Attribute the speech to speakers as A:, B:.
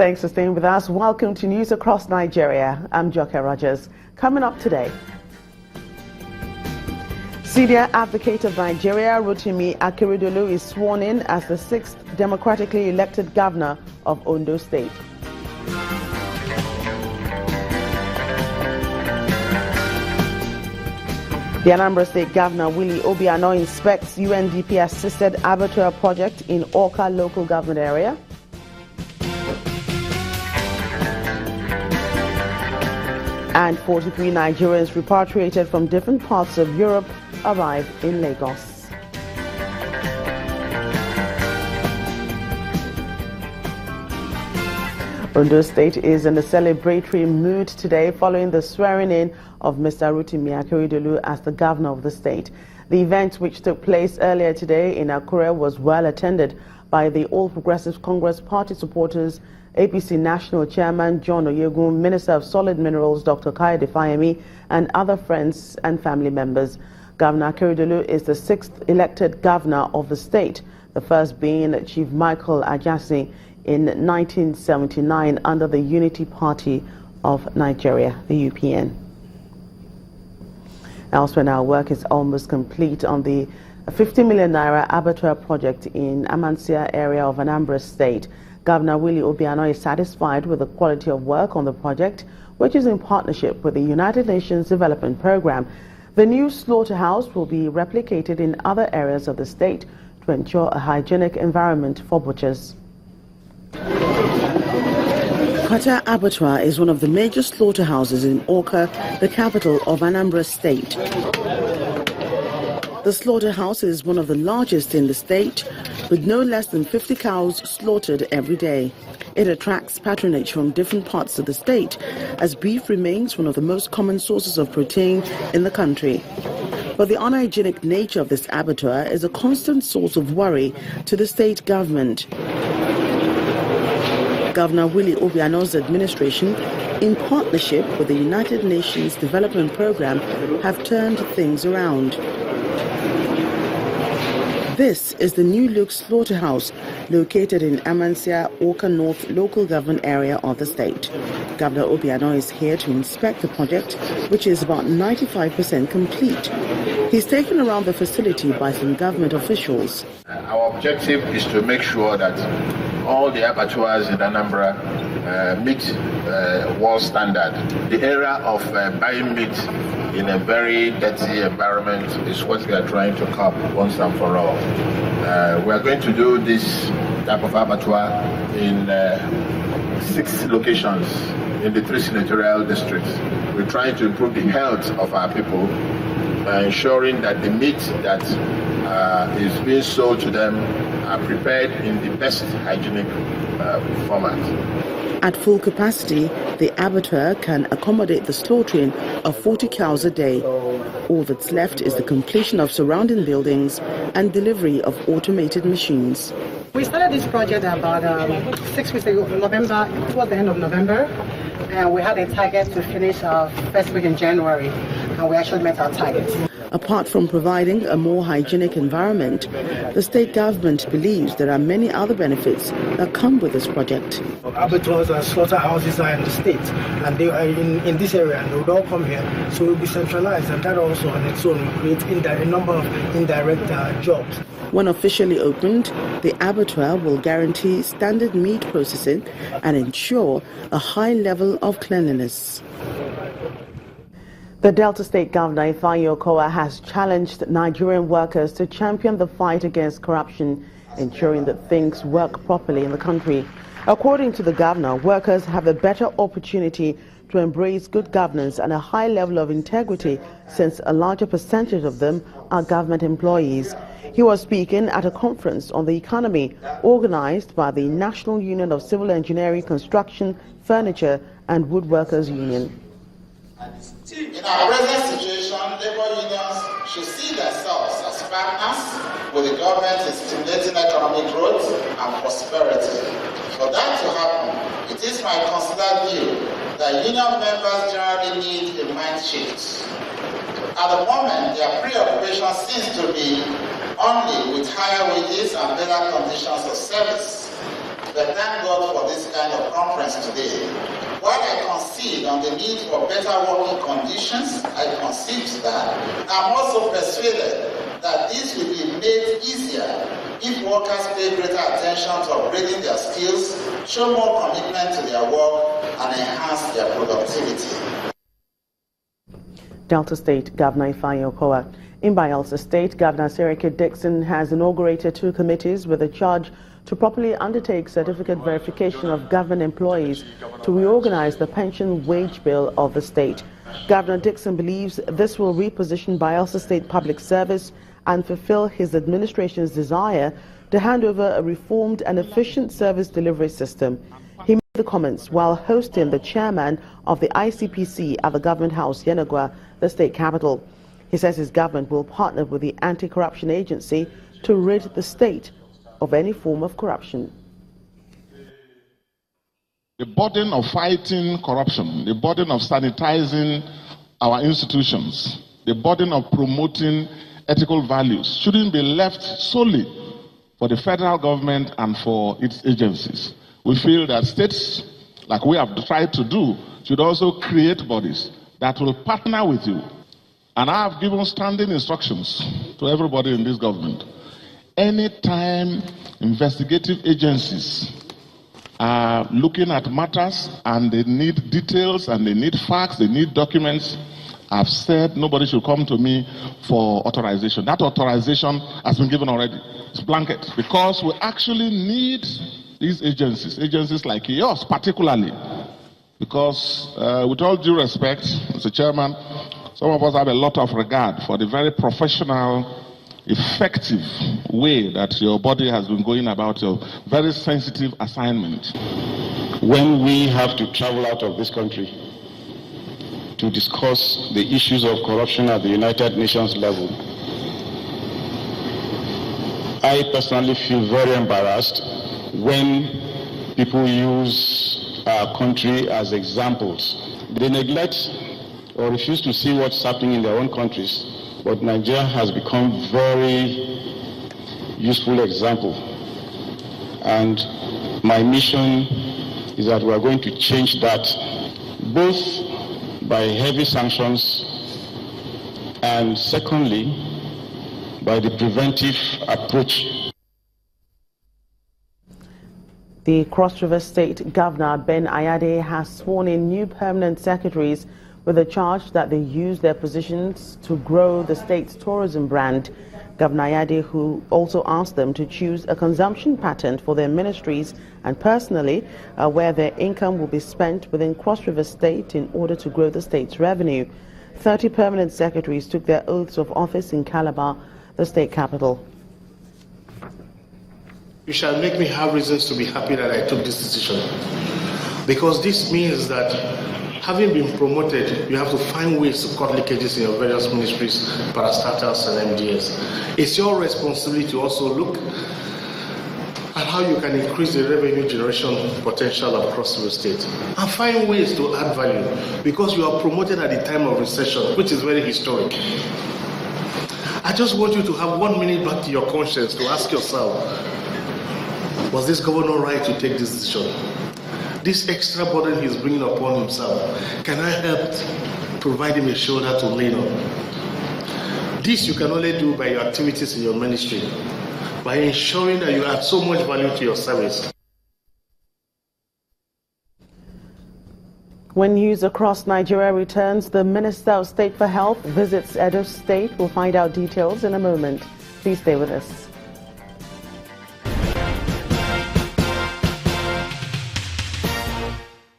A: Thanks for staying with us. Welcome to News Across Nigeria. I'm Joke Rogers. Coming up today, Senior Advocate of Nigeria, Rotimi Akeredolu, is sworn in as the 6th democratically elected governor of Ondo State. The Anambra State Governor, Willie Obiano, inspects UNDP-assisted abattoir project in Awka local government area. And 43 Nigerians repatriated from different parts of Europe arrive in Lagos. Ondo State is in a celebratory mood today following the swearing-in of Mr. Rotimi Akeredolu as the governor of the state. The event, which took place earlier today in Akure, was well attended by the All Progressives Congress Party supporters, APC National Chairman John Oyegun, Minister of Solid Minerals Dr. Kayode Fayemi, and other friends and family members. Governor Akeredolu is the 6th elected governor of the state, the first being Chief Michael Ajasi in 1979 under the Unity Party of Nigeria, the UPN. Elsewhere now, work is almost complete on the 50 million naira abattoir project in Amansia area of Anambra State. Governor Willie Obiano is satisfied with the quality of work on the project, which is in partnership with the United Nations Development Program. The new slaughterhouse will be replicated in other areas of the state to ensure a hygienic environment for butchers. Kata Abattoir is one of the major slaughterhouses in Awka, the capital of Anambra State. The slaughterhouse is one of the largest in the state, with no less than 50 cows slaughtered every day. It attracts patronage from different parts of the state, as beef remains one of the most common sources of protein in the country. But the unhygienic nature of this abattoir is a constant source of worry to the state government. Governor Willie Obiano's administration, in partnership with the United Nations Development Program, have turned things around. This is the new look slaughterhouse located in Amansia, Awka North local government area of the state. Governor Obiano is here to inspect the project, which is about 95% complete. He's taken around the facility by some government officials.
B: Our objective is to make sure that all the abattoirs in Anambra meet world standard. The area of buying meat in a very dirty environment is what we are trying to curb once and for all. We are going to do this type of abattoir in 6 locations in the 3 senatorial districts. We're trying to improve the health of our people by ensuring that the meat that is being sold to them are prepared in the best hygienic format.
A: At full capacity, the abattoir can accommodate the slaughtering of 40 cows a day. All that's left is the completion of surrounding buildings and delivery of automated machines.
C: We started this project about 6 weeks ago, November, towards the end of November, and we had a target to finish first week in January, and we actually met our target.
A: Apart from providing a more hygienic environment, the state government believes there are many other benefits that come with this project.
D: Abattoirs and slaughterhouses are in the state, and they are in this area, and they would all come here, so it will be centralized, and that also on its own will create a number of indirect jobs.
A: When officially opened, the abattoir will guarantee standard meat processing and ensure a high level of cleanliness. The Delta State Governor, Ifeanyi Okowa, has challenged Nigerian workers to champion the fight against corruption, ensuring that things work properly in the country. According to the governor, workers have a better opportunity to embrace good governance and a high level of integrity, since a larger percentage of them are government employees. He was speaking at a conference on the economy organized by the National Union of Civil Engineering, Construction, Furniture and Woodworkers Union.
E: In our present situation, labor unions should see themselves as partners with the government in stimulating economic growth and prosperity. For that to happen, it is my considered view that union members generally need a mind shift. At the moment, their preoccupation seems to be only with higher wages and better conditions of service. But thank God for this kind of conference today. While I concede on the need for better working conditions, I concede to that, I'm also persuaded that this will be made easier if workers pay greater attention to upgrading their skills, show more commitment to their work, and enhance their productivity.
A: Delta State Governor Ifeanyi Okowa. In Bayelsa State, Governor Seriki Dixon has inaugurated 2 committees with a charge to properly undertake certificate verification of government employees to reorganize the pension wage bill of the state. Governor Dixon believes this will reposition Bayelsa State public service and fulfill his administration's desire to hand over a reformed and efficient service delivery system. He made the comments while hosting the chairman of the ICPC at the Government House, Yenagoa, the state capital. He says his government will partner with the Anti-Corruption Agency to rid the state of any form of corruption.
F: The burden of fighting corruption, the burden of sanitizing our institutions, the burden of promoting ethical values shouldn't be left solely for the federal government and for its agencies. We feel that states, like we have tried to do, should also create bodies that will partner with you. And I have given standing instructions to everybody in this government. Anytime investigative agencies are looking at matters and they need details and they need facts, they need documents, I've said nobody should come to me for authorization. That authorization has been given already. It's blanket. Because we actually need these agencies like yours particularly. Because with all due respect, Mr. Chairman, some of us have a lot of regard for the very professional, effective way that your body has been going about your very sensitive assignment.
G: When we have to travel out of this country to discuss the issues of corruption at the United Nations level, I personally feel very embarrassed when people use our country as examples. They neglect or refuse to see what's happening in their own countries, but Nigeria has become a very useful example. And my mission is that we are going to change that, both by heavy sanctions and secondly, by the preventive approach.
A: The Cross River State Governor Ben Ayade has sworn in new permanent secretaries with a charge that they use their positions to grow the state's tourism brand. Governor Ayade, who also asked them to choose a consumption pattern for their ministries and personally where their income will be spent within Cross River State in order to grow the state's revenue. 30 permanent secretaries took their oaths of office in Calabar, the state capital.
H: You shall make me have reasons to be happy that I took this decision, because this means that having been promoted, you have to find ways to cut leakages in your various ministries, parastatals and MDS. It's your responsibility to also look at how you can increase the revenue generation potential of Cross River State and find ways to add value, because you are promoted at the time of recession, which is very historic. I just want you to have 1 minute back to your conscience to ask yourself, was this governor right to take this decision? This extra burden he's bringing upon himself, can I help provide him a shoulder to lean on? This you can only do by your activities in your ministry, by ensuring that you add so much value to your service.
A: When news across Nigeria returns, the Minister of State for Health visits Ondo State. We'll find out details in a moment. Please stay with us.